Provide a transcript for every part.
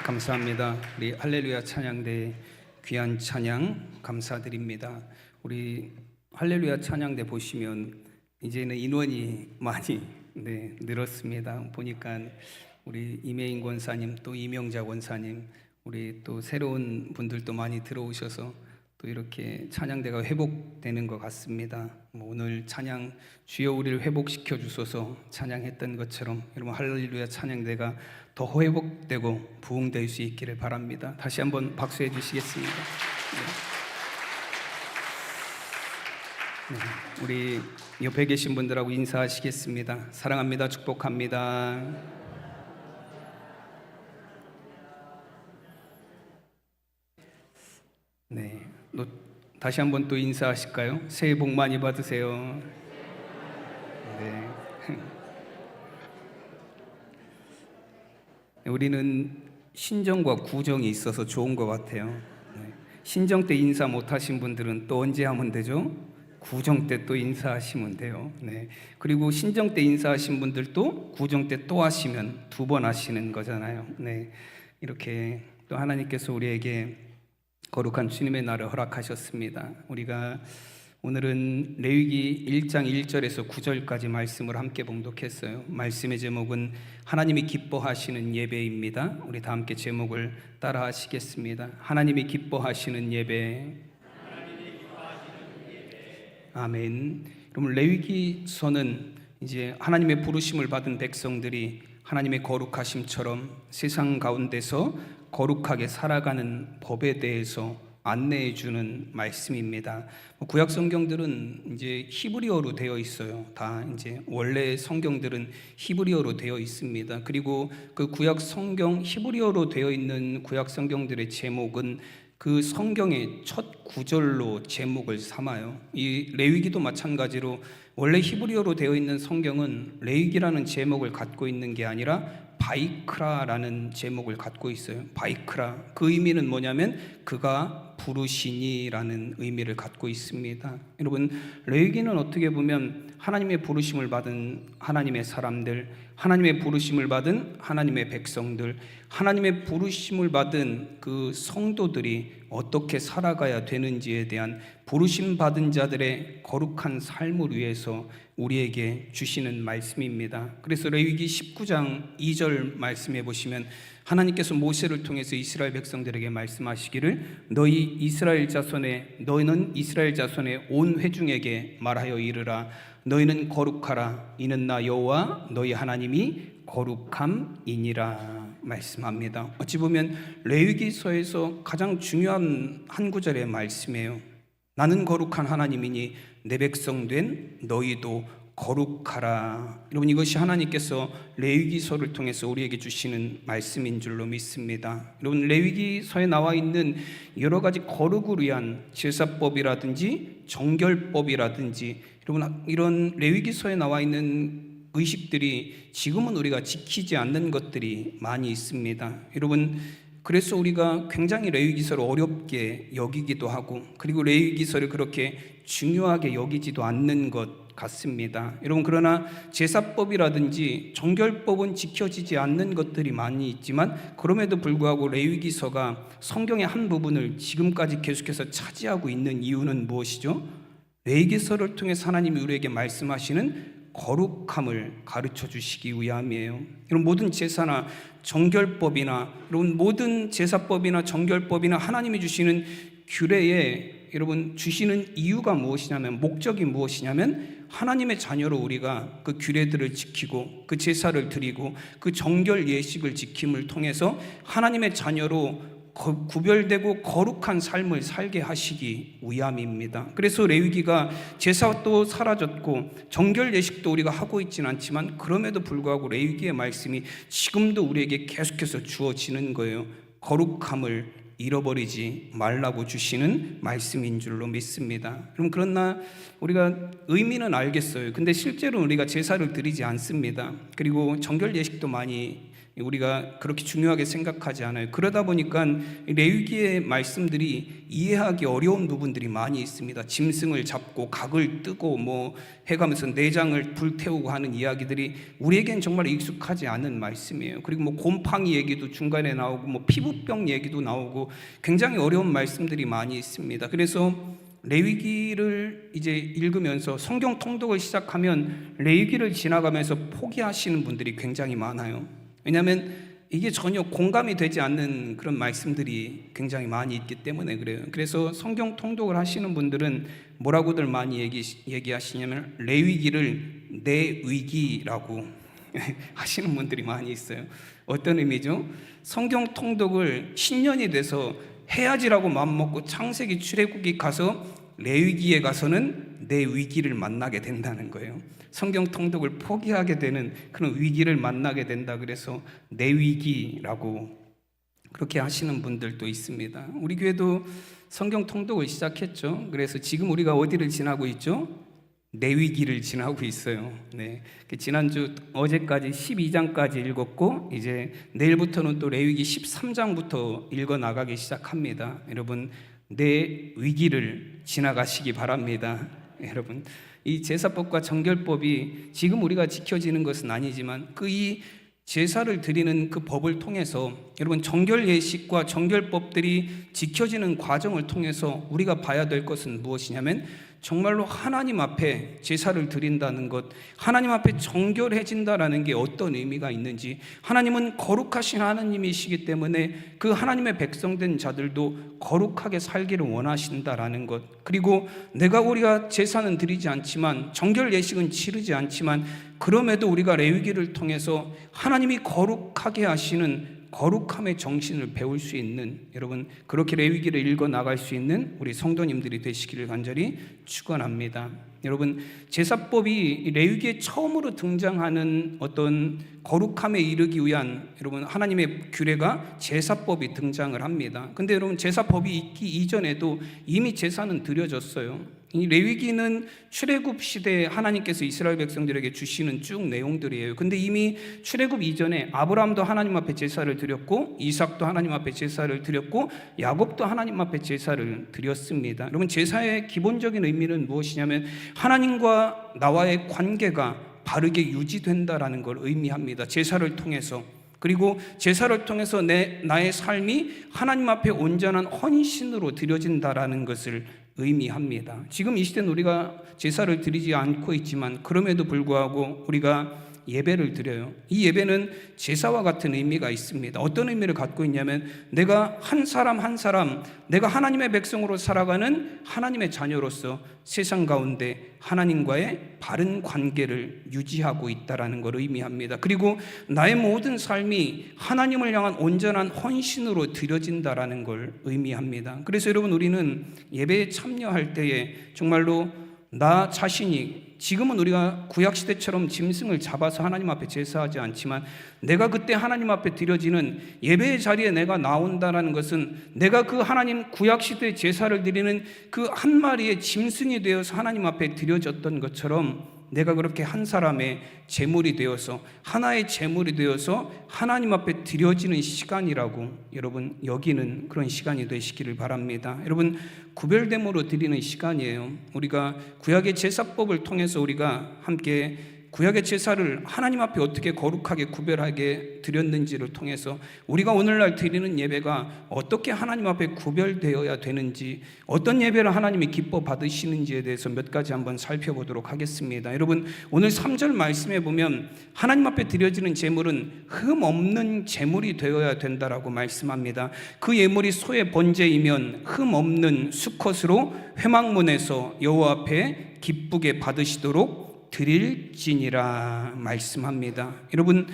감사합니다. 우리 할렐루야 찬양대 귀한 찬양 감사드립니다. 우리 할렐루야 찬양대 보시면 이제는 인원이 많이 늘었습니다. 보니까 우리 이메인 권사님 또 이명자 권사님 우리 또 새로운 분들도 많이 들어오셔서 또 이렇게 찬양대가 회복되는 것 같습니다. 오늘 찬양 주여 우리를 회복시켜 주소서 찬양했던 것처럼 여러분 할렐루야 찬양대가 더 회복되고 부흥될 수 있기를 바랍니다. 다시 한번 박수해 주시겠습니다. 우리 옆에 계신 분들하고 인사하시겠습니다. 사랑합니다. 축복합니다. 다시 한번 또 인사하실까요? 새해 복 많이 받으세요. 우리는 신정과 구정이 있어서 좋은 것 같아요. 신정 때 인사 못 하신 분들은 또 언제 하면 되죠? 구정 때 또 인사하시면 돼요. 그리고 신정 때 인사하신 분들도 구정 때 또 하시면 2번 하시는 거잖아요. 이렇게 또 하나님께서 우리에게 거룩한 주님의 날을 허락하셨습니다. 우리가 오늘은 레위기 1장 1절에서 9절까지 말씀을 함께 봉독했어요. 말씀의 제목은 하나님이 기뻐하시는 예배입니다. 우리 다 함께 제목을 따라 하시겠습니다. 하나님이 기뻐하시는 예배. 아멘. 여러분 레위기서는 이제 하나님의 부르심을 받은 백성들이 하나님의 거룩하심처럼 세상 가운데서 거룩하게 살아가는 법에 대해서 안내해 주는 말씀입니다. 구약 성경들은 이제 히브리어로 되어 있어요. 다 이제 원래 성경들은 히브리어로 되어 있습니다. 그리고 그 구약 성경 히브리어로 되어 있는 구약 성경들의 제목은 그 성경의 첫 구절로 제목을 삼아요. 이 레위기도 마찬가지로 원래 히브리어로 되어 있는 성경은 레위기라는 제목을 갖고 있는 게 아니라 바이크라라는 제목을 갖고 있어요. 바이크라, 그 의미는 뭐냐면 그가 부르시니라는 의미를 갖고 있습니다. 여러분 레위기는 어떻게 보면 하나님의 부르심을 받은 하나님의 사람들, 하나님의 부르심을 받은 하나님의 백성들, 하나님의 부르심을 받은 그 성도들이 어떻게 살아가야 되는지에 대한 부르심 받은 자들의 거룩한 삶을 위해서 우리에게 주시는 말씀입니다. 그래서 레위기 19장 2절 말씀해 보시면 하나님께서 모세를 통해서 이스라엘 백성들에게 말씀하시기를 너희는 이스라엘 자손의 온 회중에게 말하여 이르라 너희는 거룩하라 이는 나 여호와 너희 하나님이 거룩함이니라 말씀합니다. 어찌 보면 레위기서에서 가장 중요한 한 구절의 말씀이에요. 나는 거룩한 하나님이니 내 백성 된 너희도 거룩하라. 여러분 이것이 하나님께서 레위기서를 통해서 우리에게 주시는 말씀인 줄로 믿습니다. 여러분 레위기서에 나와 있는 여러 가지 거룩을 위한 제사법이라든지 정결법이라든지 여러분 이런 레위기서에 나와 있는 의식들이 지금은 우리가 지키지 않는 것들이 많이 있습니다. 여러분 그래서 우리가 굉장히 레위기서를 어렵게 여기기도 하고 그리고 레위기서를 그렇게 중요하게 여기지도 않는 것 같습니다. 여러분 그러나 제사법이라든지 정결법은 지켜지지 않는 것들이 많이 있지만 그럼에도 불구하고 레위기서가 성경의 한 부분을 지금까지 계속해서 차지하고 있는 이유는 무엇이죠? 레위기서를 통해서 하나님이 우리에게 말씀하시는 거룩함을 가르쳐 주시기 위함이에요. 여러분 모든 제사나 정결법이나 여러분 모든 제사법이나 정결법이나 하나님이 주시는 규례에 여러분 주시는 이유가 무엇이냐면 목적이 무엇이냐면 하나님의 자녀로 우리가 그 규례들을 지키고 그 제사를 드리고 그 정결 예식을 지킴을 통해서 하나님의 자녀로 구별되고 거룩한 삶을 살게 하시기 위함입니다. 그래서 레위기가 제사도 사라졌고 정결 예식도 우리가 하고 있지는 않지만 그럼에도 불구하고 레위기의 말씀이 지금도 우리에게 계속해서 주어지는 거예요. 거룩함을 잃어버리지 말라고 주시는 말씀인 줄로 믿습니다. 그럼 그러나 우리가 의미는 알겠어요. 근데 실제로 우리가 제사를 드리지 않습니다. 그리고 정결 예식도 많이 우리가 그렇게 중요하게 생각하지 않아요. 그러다 보니까 레위기의 말씀들이 이해하기 어려운 부분들이 많이 있습니다. 짐승을 잡고 각을 뜨고 뭐 해가면서 내장을 불태우고 하는 이야기들이 우리에겐 정말 익숙하지 않은 말씀이에요. 그리고 뭐 곰팡이 얘기도 중간에 나오고 뭐 피부병 얘기도 나오고 굉장히 어려운 말씀들이 많이 있습니다. 그래서 레위기를 이제 읽으면서 성경 통독을 시작하면 레위기를 지나가면서 포기하시는 분들이 굉장히 많아요. 왜냐하면 이게 전혀 공감이 되지 않는 그런 말씀들이 굉장히 많이 있기 때문에 그래요. 그래서 성경 통독을 하시는 분들은 뭐라고들 많이 얘기하시냐면 레위기를 내 위기라고 하시는 분들이 많이 있어요. 어떤 의미죠? 성경 통독을 10년이 돼서 해야지라고 마음먹고 창세기 출애굽기 가서 레위기에 가서는 내 위기를 만나게 된다는 거예요. 성경 통독을 포기하게 되는 그런 위기를 만나게 된다. 그래서 내 위기라고 그렇게 하시는 분들도 있습니다. 우리 교회도 성경 통독을 시작했죠. 그래서 지금 우리가 어디를 지나고 있죠? 내 위기를 지나고 있어요. 네. 지난주 어제까지 12장까지 읽었고 이제 내일부터는 또 레위기 13장부터 읽어 나가기 시작합니다. 여러분 내 위기를 지나가시기 바랍니다. 여러분 이 제사법과 정결법이 지금 우리가 지켜지는 것은 아니지만 이 제사를 드리는 그 법을 통해서 여러분 정결 예식과 정결법들이 지켜지는 과정을 통해서 우리가 봐야 될 것은 무엇이냐면 정말로 하나님 앞에 제사를 드린다는 것, 하나님 앞에 정결해진다라는 게 어떤 의미가 있는지, 하나님은 거룩하신 하나님이시기 때문에 그 하나님의 백성된 자들도 거룩하게 살기를 원하신다라는 것, 그리고 우리가 제사는 드리지 않지만 정결 예식은 치르지 않지만 그럼에도 우리가 레위기를 통해서 하나님이 거룩하게 하시는 거룩함의 정신을 배울 수 있는, 여러분 그렇게 레위기를 읽어 나갈 수 있는 우리 성도님들이 되시기를 간절히 축원합니다. 여러분 제사법이 레위기에 처음으로 등장하는 어떤 거룩함에 이르기 위한 여러분 하나님의 규례가 제사법이 등장을 합니다. 근데 여러분 제사법이 있기 이전에도 이미 제사는 드려졌어요. 이 레위기는 출애굽 시대에 하나님께서 이스라엘 백성들에게 주시는 쭉 내용들이에요. 근데 이미 출애굽 이전에 아브라함도 하나님 앞에 제사를 드렸고 이삭도 하나님 앞에 제사를 드렸고 야곱도 하나님 앞에 제사를 드렸습니다. 여러분 제사의 기본적인 의미는 무엇이냐면 하나님과 나와의 관계가 바르게 유지된다라는 걸 의미합니다. 제사를 통해서. 그리고 제사를 통해서 나의 삶이 하나님 앞에 온전한 헌신으로 드려진다라는 것을 의미합니다. 지금 이 시대는 우리가 제사를 드리지 않고 있지만 그럼에도 불구하고 우리가 예배를 드려요. 이 예배는 제사와 같은 의미가 있습니다. 어떤 의미를 갖고 있냐면 내가 한 사람 한 사람 내가 하나님의 백성으로 살아가는 하나님의 자녀로서 세상 가운데 하나님과의 바른 관계를 유지하고 있다는 걸 의미합니다. 그리고 나의 모든 삶이 하나님을 향한 온전한 헌신으로 드려진다는 걸 의미합니다. 그래서 여러분 우리는 예배에 참여할 때에 정말로 나 자신이 지금은 우리가 구약시대처럼 짐승을 잡아서 하나님 앞에 제사하지 않지만 내가 그때 하나님 앞에 드려지는 예배의 자리에 내가 나온다는 것은 내가 그 하나님 구약시대 제사를 드리는 그 한 마리의 짐승이 되어서 하나님 앞에 드려졌던 것처럼 내가 그렇게 한 사람의 제물이 되어서 하나의 제물이 되어서 하나님 앞에 드려지는 시간이라고 여러분 여기는 그런 시간이 되시기를 바랍니다. 여러분 구별됨으로 드리는 시간이에요. 우리가 구약의 제사법을 통해서 우리가 함께 구약의 제사를 하나님 앞에 어떻게 거룩하게 구별하게 드렸는지를 통해서 우리가 오늘날 드리는 예배가 어떻게 하나님 앞에 구별되어야 되는지 어떤 예배를 하나님이 기뻐 받으시는지에 대해서 몇 가지 한번 살펴보도록 하겠습니다. 여러분 오늘 3절 말씀에 보면 하나님 앞에 드려지는 제물은 흠 없는 제물이 되어야 된다라고 말씀합니다. 그 예물이 소의 번제이면 흠 없는 수컷으로 회막문에서 여호와 앞에 기쁘게 받으시도록 드릴지니라 말씀합니다. 여러분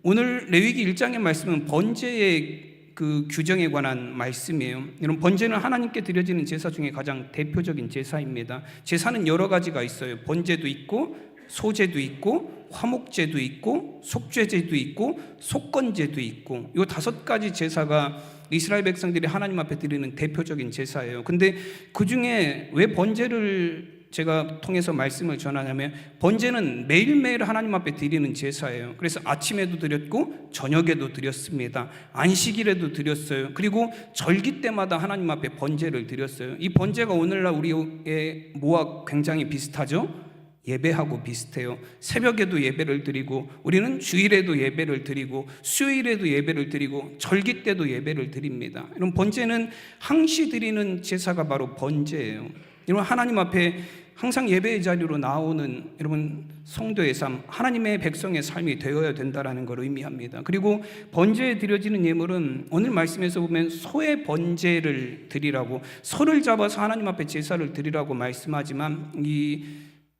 오늘 레위기 1장의 말씀은 번제의 그 규정에 관한 말씀이에요. 여러분 번제는 하나님께 드려지는 제사 중에 가장 대표적인 제사입니다. 제사는 여러 가지가 있어요. 번제도 있고 소제도 있고 화목제도 있고 속죄제도 있고 속건제도 있고 이 5가지 제사가 이스라엘 백성들이 하나님 앞에 드리는 대표적인 제사예요. 근데 그 중에 왜 번제를 제가 통해서 말씀을 전하냐면 번제는 매일매일 하나님 앞에 드리는 제사예요. 그래서 아침에도 드렸고 저녁에도 드렸습니다. 안식일에도 드렸어요. 그리고 절기 때마다 하나님 앞에 번제를 드렸어요. 이 번제가 오늘날 우리의 뭐와 굉장히 비슷하죠? 예배하고 비슷해요. 새벽에도 예배를 드리고 우리는 주일에도 예배를 드리고 수요일에도 예배를 드리고 절기 때도 예배를 드립니다. 이런 번제는 항시 드리는 제사가 바로 번제예요. 여러분, 하나님 앞에 항상 예배의 자리로 나오는 여러분 성도의 삶, 하나님의 백성의 삶이 되어야 된다라는 걸 의미합니다. 그리고 번제에 드려지는 예물은 오늘 말씀에서 보면 소의 번제를 드리라고, 소를 잡아서 하나님 앞에 제사를 드리라고 말씀하지만 이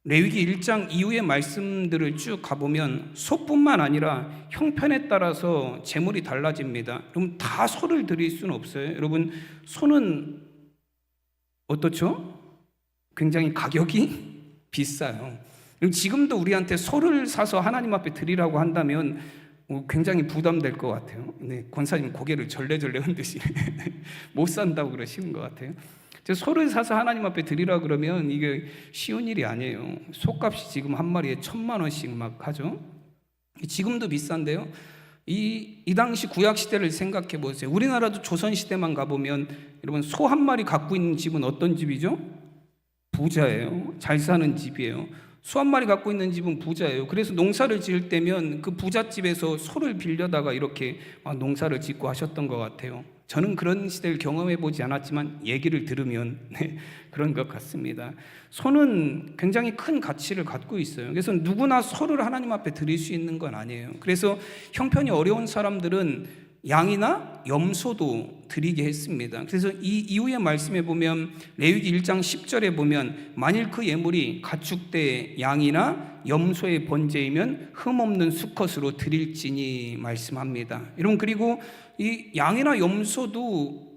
레위기 1장 이후의 말씀들을 쭉 가보면 소뿐만 아니라 형편에 따라서 제물이 달라집니다. 여러분, 다 소를 드릴 수는 없어요. 여러분, 소는 어떻죠? 굉장히 가격이 비싸요. 지금도 우리한테 소를 사서 하나님 앞에 드리라고 한다면 굉장히 부담될 것 같아요. 네, 권사님 고개를 절레절레 흔드시네. 못 산다고 그러시는 것 같아요. 소를 사서 하나님 앞에 드리라 그러면 이게 쉬운 일이 아니에요. 소값이 지금 한 마리에 1,000,000원씩 막 하죠. 지금도 비싼데요. 이 당시 구약 시대를 생각해 보세요. 우리나라도 조선 시대만 가보면 여러분, 소 한 마리 갖고 있는 집은 어떤 집이죠? 부자예요. 잘 사는 집이에요. 소 한 마리 갖고 있는 집은 부자예요. 그래서 농사를 지을 때면 그 부잣집에서 소를 빌려다가 이렇게 농사를 짓고 하셨던 것 같아요. 저는 그런 시대를 경험해 보지 않았지만 얘기를 들으면 그런 것 같습니다. 소는 굉장히 큰 가치를 갖고 있어요. 그래서 누구나 소를 하나님 앞에 드릴 수 있는 건 아니에요. 그래서 형편이 어려운 사람들은 양이나 염소도 드리게 했습니다. 그래서 이 이후의 말씀에 보면 레위기 1장 10절에 보면 만일 그 예물이 가축대 양이나 염소의 번제이면 흠없는 수컷으로 드릴지니 말씀합니다. 여러분, 그리고 이 양이나 염소도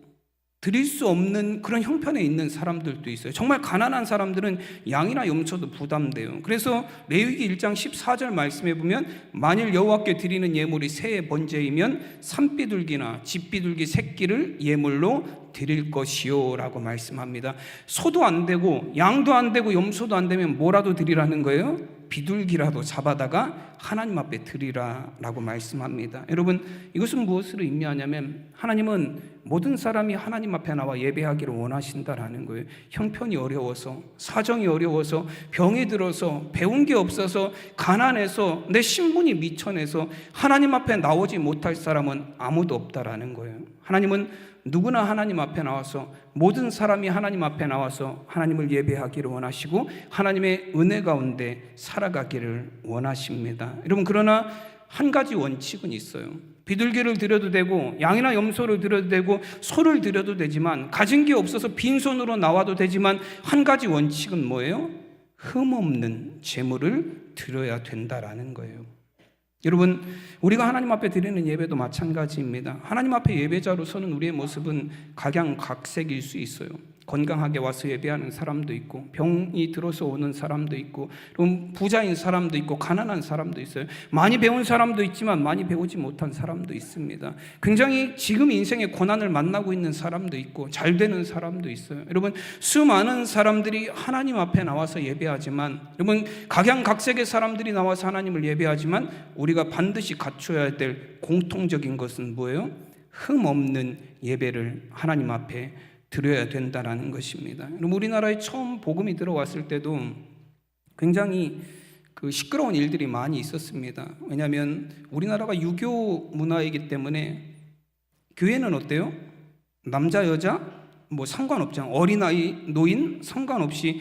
드릴 수 없는 그런 형편에 있는 사람들도 있어요. 정말 가난한 사람들은 양이나 염소도 부담돼요. 그래서 레위기 1장 14절 말씀에 보면 만일 여호와께 드리는 예물이 새의 번제이면 산비둘기나 집비둘기 새끼를 예물로 드릴 것이요 라고 말씀합니다. 소도 안 되고 양도 안 되고 염소도 안 되면 뭐라도 드리라는 거예요? 비둘기라도 잡아다가 하나님 앞에 드리라라고 말씀합니다. 여러분, 이것은 무엇을 의미하냐면 하나님은 모든 사람이 하나님 앞에 나와 예배하기를 원하신다라는 거예요. 형편이 어려워서, 사정이 어려워서, 병이 들어서, 배운 게 없어서, 가난해서, 내 신분이 미천해서 하나님 앞에 나오지 못할 사람은 아무도 없다라는 거예요. 하나님은 누구나 하나님 앞에 나와서, 모든 사람이 하나님 앞에 나와서 하나님을 예배하기를 원하시고 하나님의 은혜 가운데 살아가기를 원하십니다. 여러분, 그러나 한 가지 원칙은 있어요. 비둘기를 드려도 되고 양이나 염소를 드려도 되고 소를 드려도 되지만, 가진 게 없어서 빈손으로 나와도 되지만 한 가지 원칙은 뭐예요? 흠없는 제물을 드려야 된다라는 거예요. 여러분, 우리가 하나님 앞에 드리는 예배도 마찬가지입니다. 하나님 앞에 예배자로 서는 우리의 모습은 각양각색일 수 있어요. 건강하게 와서 예배하는 사람도 있고, 병이 들어서 오는 사람도 있고, 그럼 부자인 사람도 있고, 가난한 사람도 있어요. 많이 배운 사람도 있지만 많이 배우지 못한 사람도 있습니다. 굉장히 지금 인생의 고난을 만나고 있는 사람도 있고, 잘 되는 사람도 있어요. 여러분, 수많은 사람들이 하나님 앞에 나와서 예배하지만, 여러분, 각양각색의 사람들이 나와서 하나님을 예배하지만 우리가 반드시 갖춰야 될 공통적인 것은 뭐예요? 흠없는 예배를 하나님 앞에 드려야 된다라는 것입니다. 우리나라에 처음 복음이 들어왔을 때도 굉장히 시끄러운 일들이 많이 있었습니다. 왜냐하면 우리나라가 유교 문화이기 때문에 교회는 어때요? 남자 여자 뭐 상관없잖아요. 어린아이 노인 상관없이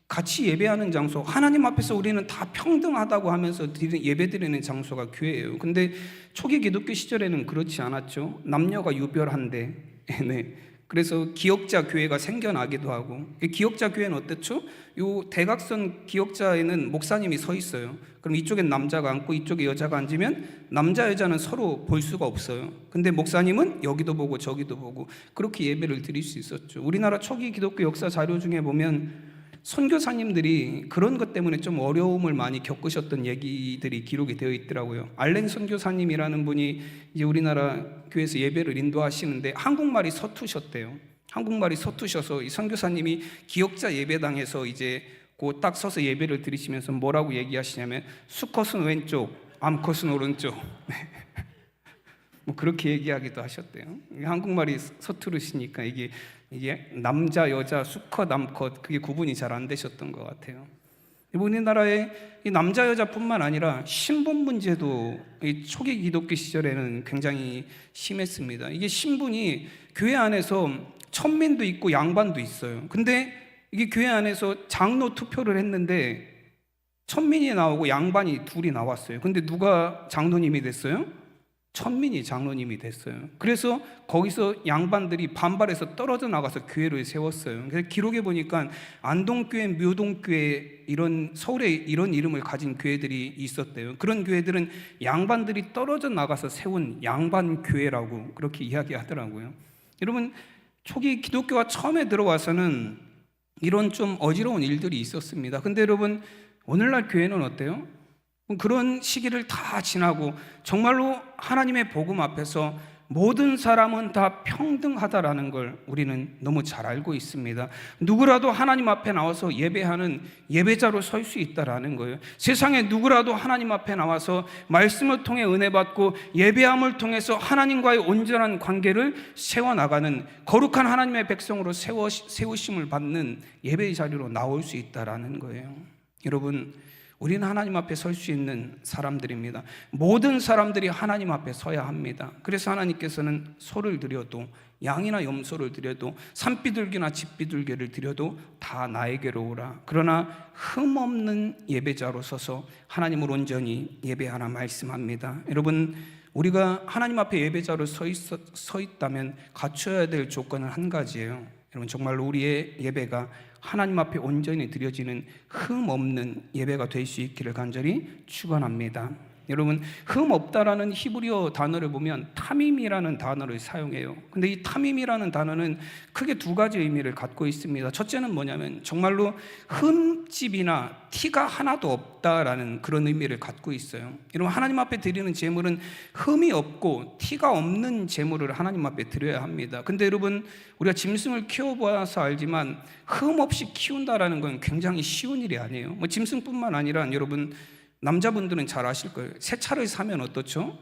같이 예배하는 장소, 하나님 앞에서 우리는 다 평등하다고 하면서 예배드리는 장소가 교회예요. 근데 초기 기독교 시절에는 그렇지 않았죠. 남녀가 유별한데 네. 그래서 기역자 교회가 생겨나기도 하고, 기역자 교회는 어떻죠? 요 대각선 기역자에는 목사님이 서 있어요. 그럼 이쪽엔 남자가 앉고 이쪽에 여자가 앉으면 남자 여자는 서로 볼 수가 없어요. 근데 목사님은 여기도 보고 저기도 보고 그렇게 예배를 드릴 수 있었죠. 우리나라 초기 기독교 역사 자료 중에 보면 선교사님들이 그런 것 때문에 좀 어려움을 많이 겪으셨던 얘기들이 기록이 되어 있더라고요. 알렌 선교사님이라는 분이 이제 우리나라 교회에서 예배를 인도하시는데 한국말이 서투셨대요. 한국말이 서투셔서 이 선교사님이 기역자 예배당에서 이제 그 딱 서서 예배를 드리시면서 뭐라고 얘기하시냐면 수컷은 왼쪽, 암컷은 오른쪽. 뭐 그렇게 얘기하기도 하셨대요. 한국말이 서투르시니까 이게 남자, 여자, 수컷, 암컷 그게 구분이 잘 안 되셨던 것 같아요. 우리나라의 이 남자 여자뿐만 아니라 신분 문제도 이 초기 기독교 시절에는 굉장히 심했습니다. 이게 신분이 교회 안에서 천민도 있고 양반도 있어요. 근데 이게 교회 안에서 장로 투표를 했는데 천민이 나오고 양반이 둘이 나왔어요. 근데 누가 장로님이 됐어요? 천민이 장로님이 됐어요. 그래서 거기서 양반들이 반발해서 떨어져 나가서 교회를 세웠어요. 그래서 기록에 보니까 안동교회, 묘동교회 이런 서울에 이런 이름을 가진 교회들이 있었대요. 그런 교회들은 양반들이 떨어져 나가서 세운 양반교회라고 그렇게 이야기하더라고요. 여러분, 초기 기독교가 처음에 들어와서는 이런 좀 어지러운 일들이 있었습니다. 근데 여러분, 오늘날 교회는 어때요? 그런 시기를 다 지나고 정말로 하나님의 복음 앞에서 모든 사람은 다 평등하다라는 걸 우리는 너무 잘 알고 있습니다. 누구라도 하나님 앞에 나와서 예배하는 예배자로 설 수 있다라는 거예요. 세상에 누구라도 하나님 앞에 나와서 말씀을 통해 은혜 받고 예배함을 통해서 하나님과의 온전한 관계를 세워나가는 거룩한 하나님의 백성으로 세우심을 받는 예배의 자리로 나올 수 있다라는 거예요. 여러분, 우리는 하나님 앞에 설 수 있는 사람들입니다. 모든 사람들이 하나님 앞에 서야 합니다. 그래서 하나님께서는 소를 드려도 양이나 염소를 드려도 산비둘기나 집비둘기를 드려도 다 나에게로 오라. 그러나 흠없는 예배자로 서서 하나님을 온전히 예배하라 말씀합니다. 여러분, 우리가 하나님 앞에 예배자로 서 있다면 갖춰야 될 조건은 한 가지예요. 여러분, 정말로 우리의 예배가 하나님 앞에 온전히 드려지는 흠 없는 예배가 될 수 있기를 간절히 축원합니다. 여러분, 흠 없다라는 히브리어 단어를 보면 타밈이라는 단어를 사용해요. 근데 이 타밈이라는 단어는 크게 두 가지 의미를 갖고 있습니다. 첫째는 뭐냐면 정말로 흠집이나 티가 하나도 없다라는 그런 의미를 갖고 있어요. 여러분, 하나님 앞에 드리는 제물은 흠이 없고 티가 없는 제물을 하나님 앞에 드려야 합니다. 근데 여러분, 우리가 짐승을 키워보아서 알지만 흠 없이 키운다라는 건 굉장히 쉬운 일이 아니에요. 뭐 짐승뿐만 아니라 여러분, 남자분들은 잘 아실 거예요. 새 차를 사면 어떻죠?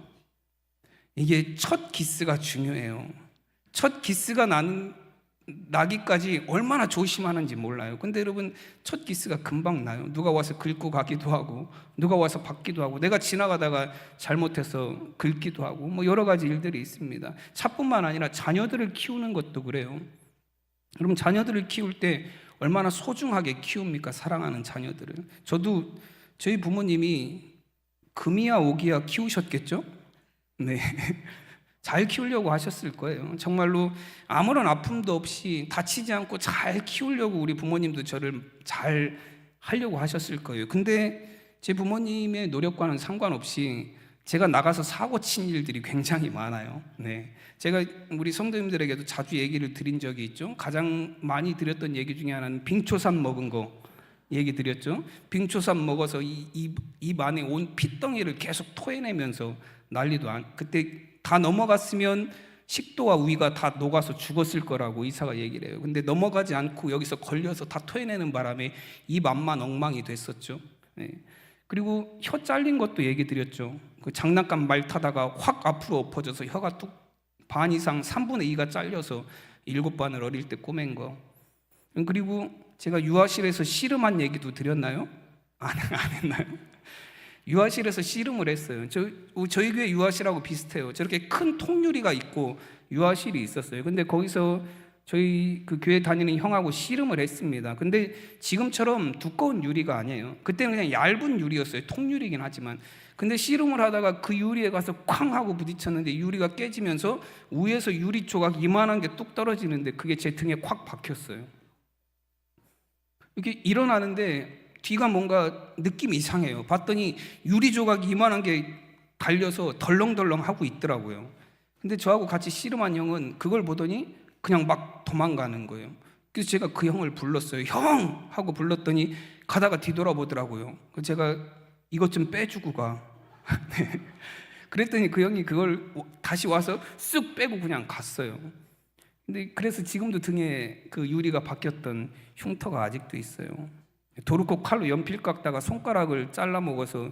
이게 첫 기스가 중요해요. 첫 기스가 나기까지 얼마나 조심하는지 몰라요. 근데 여러분, 첫 기스가 금방 나요. 누가 와서 긁고 가기도 하고 누가 와서 받기도 하고 내가 지나가다가 잘못해서 긁기도 하고 뭐 여러 가지 일들이 있습니다. 차뿐만 아니라 자녀들을 키우는 것도 그래요. 여러분, 자녀들을 키울 때 얼마나 소중하게 키웁니까? 사랑하는 자녀들을. 저희 부모님이 금이야 오기야 키우셨겠죠? 네. 잘 키우려고 하셨을 거예요. 정말로 아무런 아픔도 없이 다치지 않고 잘 키우려고 우리 부모님도 저를 잘 하려고 하셨을 거예요. 근데 제 부모님의 노력과는 상관없이 제가 나가서 사고 친 일들이 굉장히 많아요. 네. 제가 우리 성도님들에게도 자주 얘기를 드린 적이 있죠. 가장 많이 드렸던 얘기 중에 하나는 빙초산 먹은 거 얘기 드렸죠. 빙초산 먹어서 입 안에 온 핏덩이를 계속 토해내면서 그때 다 넘어갔으면 식도와 위가 다 녹아서 죽었을 거라고 의사가 얘기를 해요. 근데 넘어가지 않고 여기서 걸려서 다 토해내는 바람에 입 안만 엉망이 됐었죠. 네. 그리고 혀 잘린 것도 얘기 드렸죠. 그 장난감 말 타다가 확 앞으로 엎어져서 혀가 반 이상 3분의 2가 잘려서 7반을 어릴 때 꼬맨 거. 그리고 제가 유아실에서 씨름한 얘기도 드렸나요? 안 했나요? 유아실에서 씨름을 했어요. 저희 교회 유아실하고 비슷해요. 저렇게 큰 통유리가 있고 유아실이 있었어요. 근데 거기서 저희 그 교회 다니는 형하고 씨름을 했습니다. 근데 지금처럼 두꺼운 유리가 아니에요. 그때는 그냥 얇은 유리였어요. 통유리긴 하지만. 근데 씨름을 하다가 그 유리에 가서 쾅 하고 부딪혔는데 유리가 깨지면서 위에서 유리 조각 이만한 게 뚝 떨어지는데 그게 제 등에 콱 박혔어요. 이렇게 일어나는데 뒤가 뭔가 느낌이 이상해요. 봤더니 유리 조각이 이만한 게 달려서 덜렁덜렁 하고 있더라고요. 근데 저하고 같이 씨름한 형은 그걸 보더니 그냥 막 도망가는 거예요. 그래서 제가 그 형을 불렀어요. 형! 하고 불렀더니 가다가 뒤돌아보더라고요. 그래서 제가 이것 좀 빼주고 가. 네. 그랬더니 그 형이 그걸 다시 와서 쑥 빼고 그냥 갔어요. 근데 그래서 지금도 등에 그 유리가 박혔던 흉터가 아직도 있어요. 도르코 칼로 연필 깎다가 손가락을 잘라 먹어서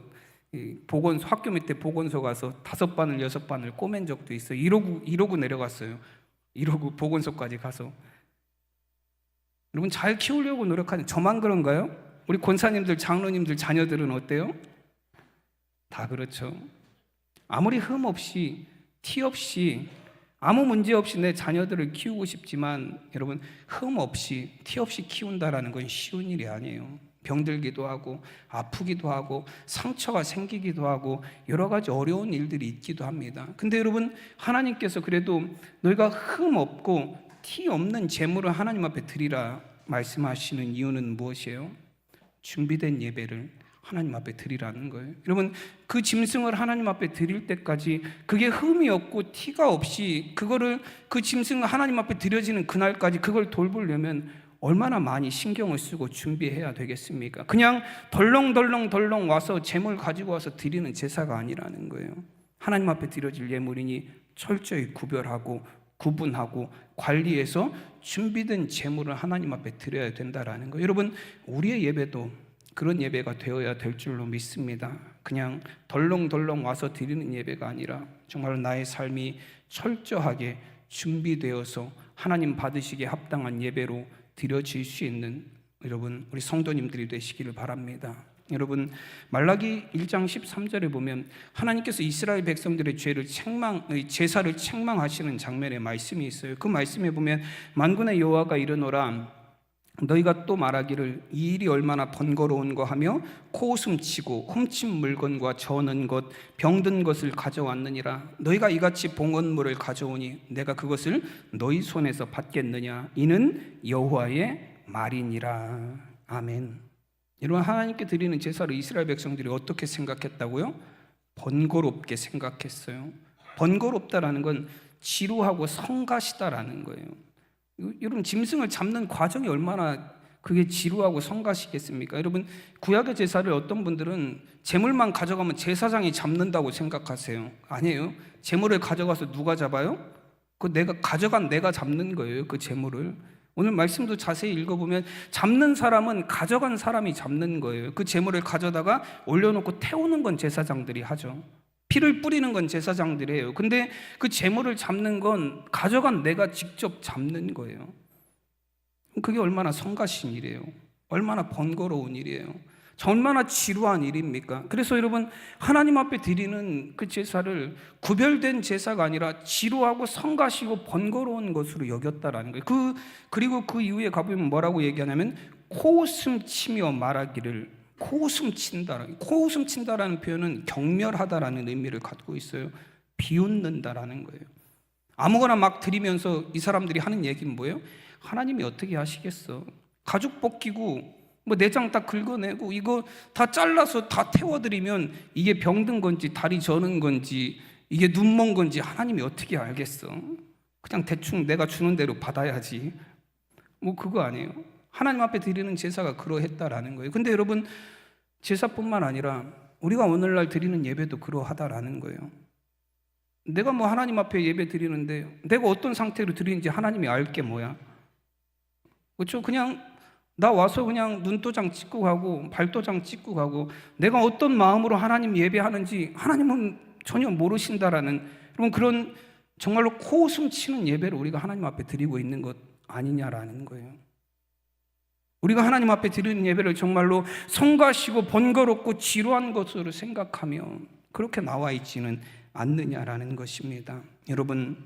보건소, 학교 밑에 보건소 가서 5바늘 6바늘 꼬맨 적도 있어요. 이러고 내려갔어요. 이러고 보건소까지 가서. 여러분, 잘 키우려고 노력하는, 저만 그런가요? 우리 권사님들, 장로님들 자녀들은 어때요? 다 그렇죠. 아무리 흠 없이, 티 없이, 아무 문제 없이 내 자녀들을 키우고 싶지만, 여러분, 흠 없이, 티 없이 키운다라는 건 쉬운 일이 아니에요. 병들기도 하고 아프기도 하고 상처가 생기기도 하고 여러 가지 어려운 일들이 있기도 합니다. 근데 여러분, 하나님께서 그래도 너희가 흠 없고 티 없는 제물을 하나님 앞에 드리라 말씀하시는 이유는 무엇이에요? 준비된 예배를 하나님 앞에 드리라는 거예요. 여러분, 그 짐승을 하나님 앞에 드릴 때까지 그게 흠이 없고 티가 없이 그 짐승을 하나님 앞에 드려지는 그날까지 그걸 돌보려면 얼마나 많이 신경을 쓰고 준비해야 되겠습니까? 그냥 덜렁덜렁 와서 제물 가지고 와서 드리는 제사가 아니라는 거예요. 하나님 앞에 드려질 예물이니 철저히 구별하고 구분하고 관리해서 준비된 제물을 하나님 앞에 드려야 된다라는 거예요. 여러분, 우리의 예배도 그런 예배가 되어야 될 줄로 믿습니다. 그냥 덜렁덜렁 와서 드리는 예배가 아니라 정말 나의 삶이 철저하게 준비되어서 하나님 받으시기에 합당한 예배로 드려질 수 있는 여러분, 우리 성도님들이 되시기를 바랍니다. 여러분, 말라기 1장 13절에 보면 하나님께서 이스라엘 백성들의 제사를 책망하시는 장면의 말씀이 있어요. 그 말씀에 보면 만군의 여호와가 이르노라, 너희가 또 말하기를 이 일이 얼마나 번거로운가 하며 코웃음치고 훔친 물건과 저는 것 병든 것을 가져왔느니라. 너희가 이같이 봉헌물을 가져오니 내가 그것을 너희 손에서 받겠느냐. 이는 여호와의 말이니라. 아멘. 여러분, 하나님께 드리는 제사를 이스라엘 백성들이 어떻게 생각했다고요? 번거롭게 생각했어요. 번거롭다라는 건 지루하고 성가시다라는 거예요. 여러분, 짐승을 잡는 과정이 얼마나 그게 지루하고 성가시겠습니까? 여러분, 구약의 제사를 어떤 분들은 제물만 가져가면 제사장이 잡는다고 생각하세요. 아니에요. 제물을 가져가서 누가 잡아요? 내가 잡는 거예요. 그 제물을. 오늘 말씀도 자세히 읽어보면 잡는 사람은 가져간 사람이 잡는 거예요. 그 제물을 가져다가 올려놓고 태우는 건 제사장들이 하죠. 피를 뿌리는 건 제사장들이에요. 근데 그 제물을 잡는 건 가져간 내가 직접 잡는 거예요. 그게 얼마나 성가신 일이에요. 얼마나 번거로운 일이에요. 얼마나 지루한 일입니까? 그래서 여러분, 하나님 앞에 드리는 그 제사를 구별된 제사가 아니라 지루하고 성가시고 번거로운 것으로 여겼다라는 거예요. 그리고 그 이후에 가보면 뭐라고 얘기하냐면 코웃음 치며 말하기를, 코웃음 친다라는 표현은 경멸하다라는 의미를 갖고 있어요. 비웃는다라는 거예요. 아무거나 막 드리면서 이 사람들이 하는 얘기는 뭐예요? 하나님이 어떻게 하시겠어? 가죽 벗기고 내장 다 긁어내고 이거 다 잘라서 다 태워드리면 이게 병든 건지 다리 저는 건지 이게 눈먼 건지 하나님이 어떻게 알겠어? 그냥 대충 내가 주는 대로 받아야지. 그거 아니에요. 하나님 앞에 드리는 제사가 그러했다라는 거예요. 근데 여러분, 제사뿐만 아니라 우리가 오늘날 드리는 예배도 그러하다라는 거예요. 내가 하나님 앞에 예배 드리는데 내가 어떤 상태로 드리는지 하나님이 알게 뭐야? 그렇죠? 그냥 나 와서 그냥 눈도장 찍고 가고 발도장 찍고 가고 내가 어떤 마음으로 하나님 예배하는지 하나님은 전혀 모르신다라는, 여러분, 그런 정말로 코웃음 치는 예배를 우리가 하나님 앞에 드리고 있는 것 아니냐라는 거예요. 우리가 하나님 앞에 드리는 예배를 정말로 성가시고 번거롭고 지루한 것으로 생각하며 그렇게 나와 있지는 않느냐라는 것입니다. 여러분,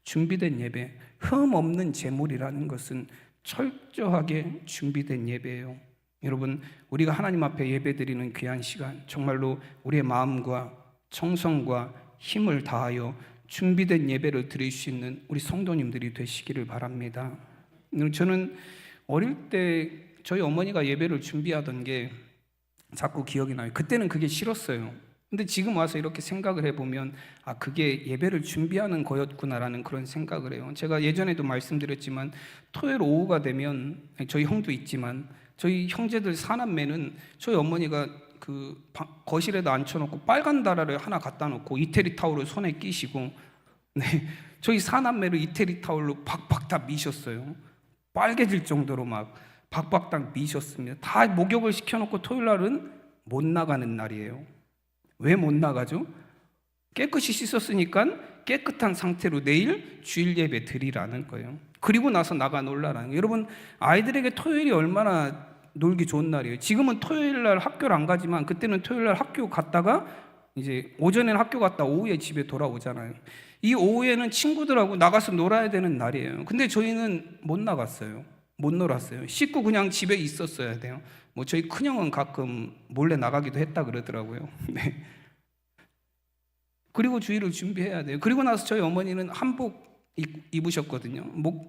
준비된 예배, 흠 없는 제물이라는 것은 철저하게 준비된 예배예요. 여러분, 우리가 하나님 앞에 예배드리는 귀한 시간, 정말로 우리의 마음과 정성과 힘을 다하여 준비된 예배를 드릴 수 있는 우리 성도님들이 되시기를 바랍니다. 저는 어릴 때 저희 어머니가 예배를 준비하던 게 자꾸 기억이 나요. 그때는 그게 싫었어요. 근데 지금 와서 이렇게 생각을 해보면 그게 예배를 준비하는 거였구나라는 그런 생각을 해요. 제가 예전에도 말씀드렸지만 토요일 오후가 되면, 저희 형도 있지만 저희 형제들 사남매는 저희 어머니가 그 거실에다 앉혀놓고 빨간 다라를 하나 갖다 놓고 이태리 타올을 손에 끼시고, 저희 사남매를 이태리 타올로 박박 다 미셨어요. 빨개질 정도로 막 박박당 미셨습니다. 다 목욕을 시켜놓고 토요일 날은 못 나가는 날이에요. 왜 못 나가죠? 깨끗이 씻었으니까 깨끗한 상태로 내일 주일 예배 드리라는 거예요. 그리고 나서 나가 놀라라는 거예요. 여러분, 아이들에게 토요일이 얼마나 놀기 좋은 날이에요. 지금은 토요일 날 학교를 안 가지만 그때는 토요일 날 학교 갔다가 이제 오전에는 학교 갔다 오후에 집에 돌아오잖아요. 이 오후에는 친구들하고 나가서 놀아야 되는 날이에요. 근데 저희는 못 나갔어요. 못 놀았어요. 씻고 그냥 집에 있었어야 돼요. 뭐 저희 큰형은 가끔 몰래 나가기도 했다 그러더라고요. 네. 그리고 주일을 준비해야 돼요. 그리고 나서 저희 어머니는 한복 입으셨거든요.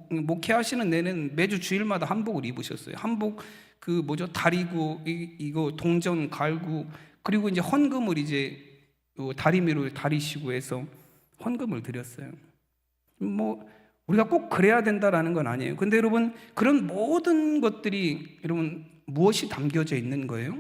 목회하시는 내내 매주 주일마다 한복을 입으셨어요. 한복 다리고 이거 동전 갈고, 그리고 이제 헌금을 이제 다리미로 다리시고 해서 헌금을 드렸어요. 뭐 우리가 꼭 그래야 된다라는 건 아니에요. 근데 여러분, 그런 모든 것들이 여러분 무엇이 담겨져 있는 거예요?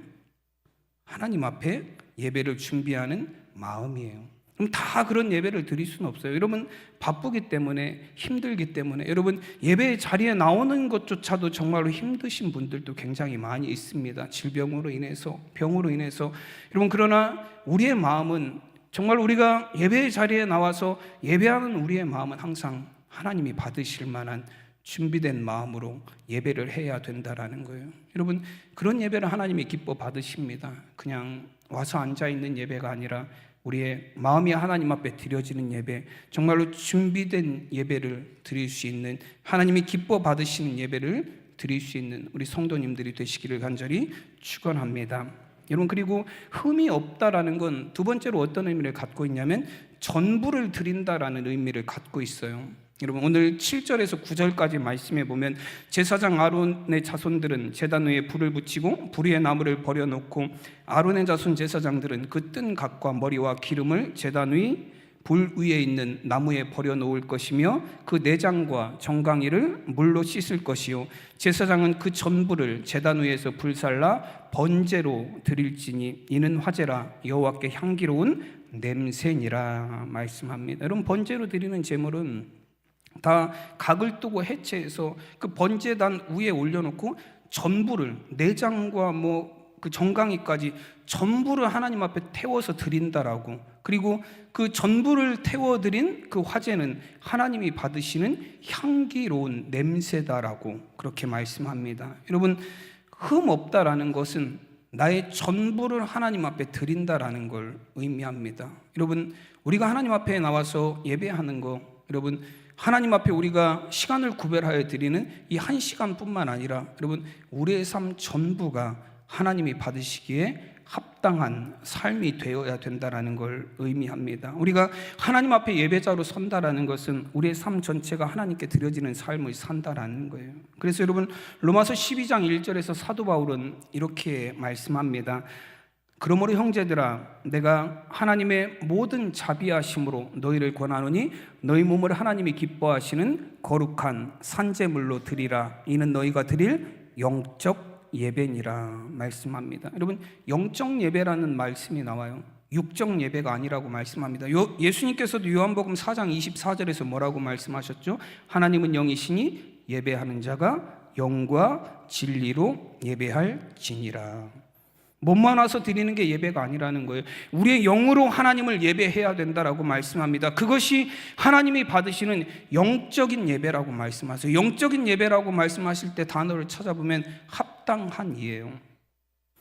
하나님 앞에 예배를 준비하는 마음이에요. 그럼 다 그런 예배를 드릴 수는 없어요. 여러분, 바쁘기 때문에, 힘들기 때문에, 여러분 예배 자리에 나오는 것조차도 정말로 힘드신 분들도 굉장히 많이 있습니다. 질병으로 인해서, 병으로 인해서. 여러분, 그러나 우리의 마음은, 정말 우리가 예배 자리에 나와서 예배하는 우리의 마음은 항상 하나님이 받으실 만한 준비된 마음으로 예배를 해야 된다라는 거예요. 여러분, 그런 예배를 하나님이 기뻐 받으십니다. 그냥 와서 앉아있는 예배가 아니라 우리의 마음이 하나님 앞에 드려지는 예배, 정말로 준비된 예배를 드릴 수 있는, 하나님이 기뻐 받으시는 예배를 드릴 수 있는 우리 성도님들이 되시기를 간절히 축원합니다. 여러분, 그리고 흠이 없다라는 건 두 번째로 어떤 의미를 갖고 있냐면 전부를 드린다라는 의미를 갖고 있어요. 여러분, 오늘 7절에서 9절까지 말씀해 보면 제사장 아론의 자손들은 제단 위에 불을 붙이고 불 위에 나무를 버려놓고 아론의 자손 제사장들은 그 뜬 각과 머리와 기름을 제단 위 불 위에 있는 나무에 버려놓을 것이며 그 내장과 정강이를 물로 씻을 것이요 제사장은 그 전부를 제단 위에서 불살라 번제로 드릴지니 이는 화제라 여호와께 향기로운 냄새니라 말씀합니다. 여러분, 번제로 드리는 제물은 다 각을 두고 해체해서 그 번제단 위에 올려놓고 전부를, 내장과 그 정강이까지 전부를 하나님 앞에 태워서 드린다라고. 그리고 그 전부를 태워드린 그 화제는 하나님이 받으시는 향기로운 냄새다라고 그렇게 말씀합니다. 여러분, 흠 없다라는 것은 나의 전부를 하나님 앞에 드린다라는 걸 의미합니다. 여러분, 우리가 하나님 앞에 나와서 예배하는 거, 여러분, 하나님 앞에 우리가 시간을 구별하여 드리는 이 한 시간뿐만 아니라 여러분, 우리의 삶 전부가 하나님이 받으시기에 합당한 삶이 되어야 된다라는 걸 의미합니다. 우리가 하나님 앞에 예배자로 선다라는 것은 우리의 삶 전체가 하나님께 드려지는 삶을 산다라는 거예요. 그래서 여러분, 로마서 12장 1절에서 사도 바울은 이렇게 말씀합니다. 그러므로 형제들아, 내가 하나님의 모든 자비하심으로 너희를 권하노니 너희 몸을 하나님이 기뻐하시는 거룩한 산제물로 드리라. 이는 너희가 드릴 영적 예배니라 말씀합니다. 여러분, 영적 예배라는 말씀이 나와요. 육적 예배가 아니라고 말씀합니다. 예수님께서도 요한복음 4장 24절에서 뭐라고 말씀하셨죠? 하나님은 영이시니 예배하는 자가 영과 진리로 예배할지니라. 몸만 와서 드리는 게 예배가 아니라는 거예요. 우리의 영으로 하나님을 예배해야 된다라고 말씀합니다. 그것이 하나님이 받으시는 영적인 예배라고 말씀하세요. 영적인 예배라고 말씀하실 때 단어를 찾아보면 합당한이에요.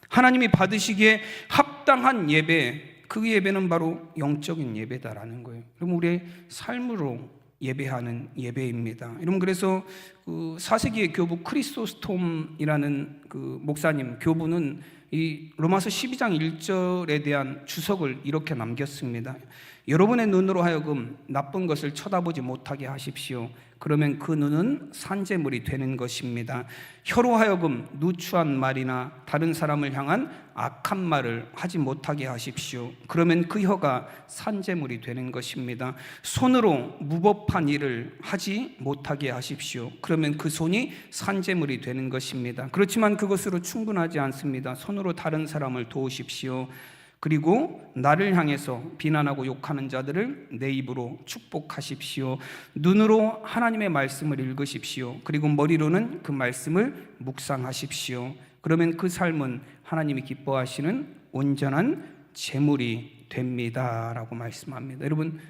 하나님이 받으시기에 합당한 예배, 그 예배는 바로 영적인 예배다라는 거예요. 그럼 우리의 삶으로 예배하는 예배입니다. 여러분, 그래서 그 4세기의 교부 크리소스톰이라는 그 목사님, 교부는 이 로마서 12장 1절에 대한 주석을 이렇게 남겼습니다. 여러분의 눈으로 하여금 나쁜 것을 쳐다보지 못하게 하십시오. 그러면 그 눈은 산재물이 되는 것입니다. 혀로 하여금 누추한 말이나 다른 사람을 향한 악한 말을 하지 못하게 하십시오. 그러면 그 혀가 산재물이 되는 것입니다. 손으로 무법한 일을 하지 못하게 하십시오. 그러면 그 손이 산재물이 되는 것입니다. 그렇지만 그것으로 충분하지 않습니다. 손으로 다른 사람을 도우십시오. 그리고 나를 향해서 비난하고 욕하는 자들을 내 입으로 축복하십시오. 눈으로 하나님의 말씀을 읽으십시오. 그리고 머리로는 그 말씀을 묵상하십시오. 그러면 그 삶은 하나님이 기뻐하시는 온전한 제물이 됩니다 라고 말씀합니다. 여러분,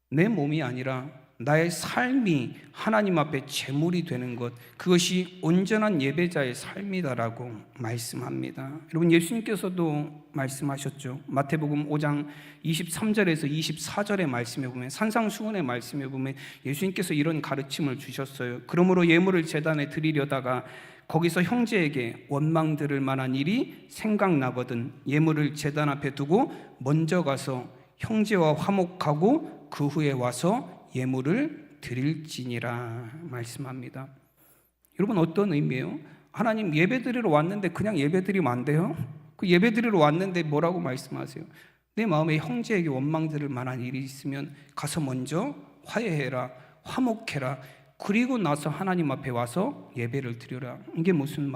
내 몸이 아니라 나의 삶이 하나님 앞에 제물이 되는 것, 그것이 온전한 예배자의 삶이다라고 말씀합니다. 여러분, 예수님께서도 말씀하셨죠. 마태복음 5장 23절에서 24절의 말씀에 보면, 산상수훈의 말씀에 보면 예수님께서 이런 가르침을 주셨어요. 그러므로 예물을 제단에 드리려다가 거기서 형제에게 원망 들을 만한 일이 생각나거든 예물을 제단 앞에 두고 먼저 가서 형제와 화목하고 그 후에 와서 예물을 드릴지니라 말씀합니다. 여러분, 어떤 의미예요? 하나님 예배드리러 왔는데 그냥 예배드리면 안 돼요? 그 예배드리러 왔는데 뭐라고 말씀하세요? 내 마음에 형제에게 원망 들을 만한 일이 있으면 가서 먼저 화해해라, 화목해라. 그리고 나서 하나님 앞에 와서 예배를 드려라. 이게 무슨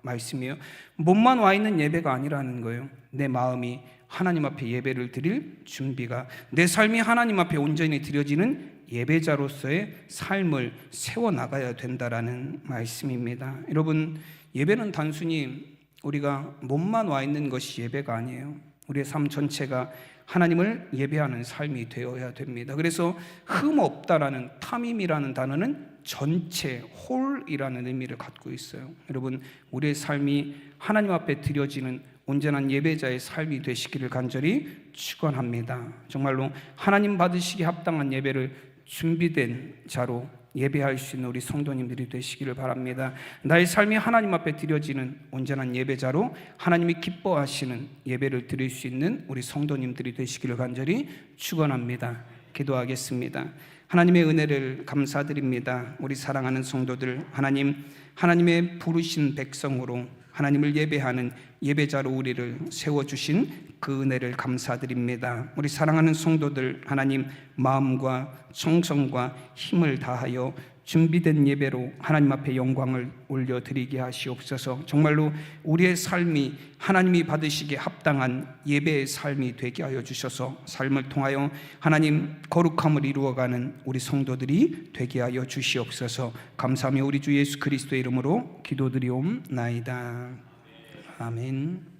말씀이에요? 몸만 와 있는 예배가 아니라는 거예요. 내 마음이 하나님 앞에 예배를 드릴 준비가, 내 삶이 하나님 앞에 온전히 드려지는 예배자로서의 삶을 세워나가야 된다라는 말씀입니다. 여러분, 예배는 단순히 우리가 몸만 와 있는 것이 예배가 아니에요. 우리의 삶 전체가 하나님을 예배하는 삶이 되어야 됩니다. 그래서 흠 없다라는 탐임이라는 단어는 전체, 홀이라는 의미를 갖고 있어요. 여러분, 우리의 삶이 하나님 앞에 드려지는 온전한 예배자의 삶이 되시기를 간절히 축원합니다. 정말로 하나님 받으시기 합당한 예배를 준비된 자로 예배할 수 있는 우리 성도님들이 되시기를 바랍니다. 나의 삶이 하나님 앞에 드려지는 온전한 예배자로 하나님이 기뻐하시는 예배를 드릴 수 있는 우리 성도님들이 되시기를 간절히 축원합니다. 기도하겠습니다. 하나님의 은혜를 감사드립니다. 우리 사랑하는 성도들, 하나님의 부르신 백성으로 하나님을 예배하는 예배자로 우리를 세워주신 그 은혜를 감사드립니다. 우리 사랑하는 성도들, 하나님 마음과 정성과 힘을 다하여 준비된 예배로 하나님 앞에 영광을 올려드리게 하시옵소서. 정말로 우리의 삶이 하나님이 받으시기에 합당한 예배의 삶이 되게 하여 주셔서 삶을 통하여 하나님 거룩함을 이루어가는 우리 성도들이 되게 하여 주시옵소서. 감사하며 우리 주 예수 그리스도의 이름으로 기도드리옵나이다. 아멘.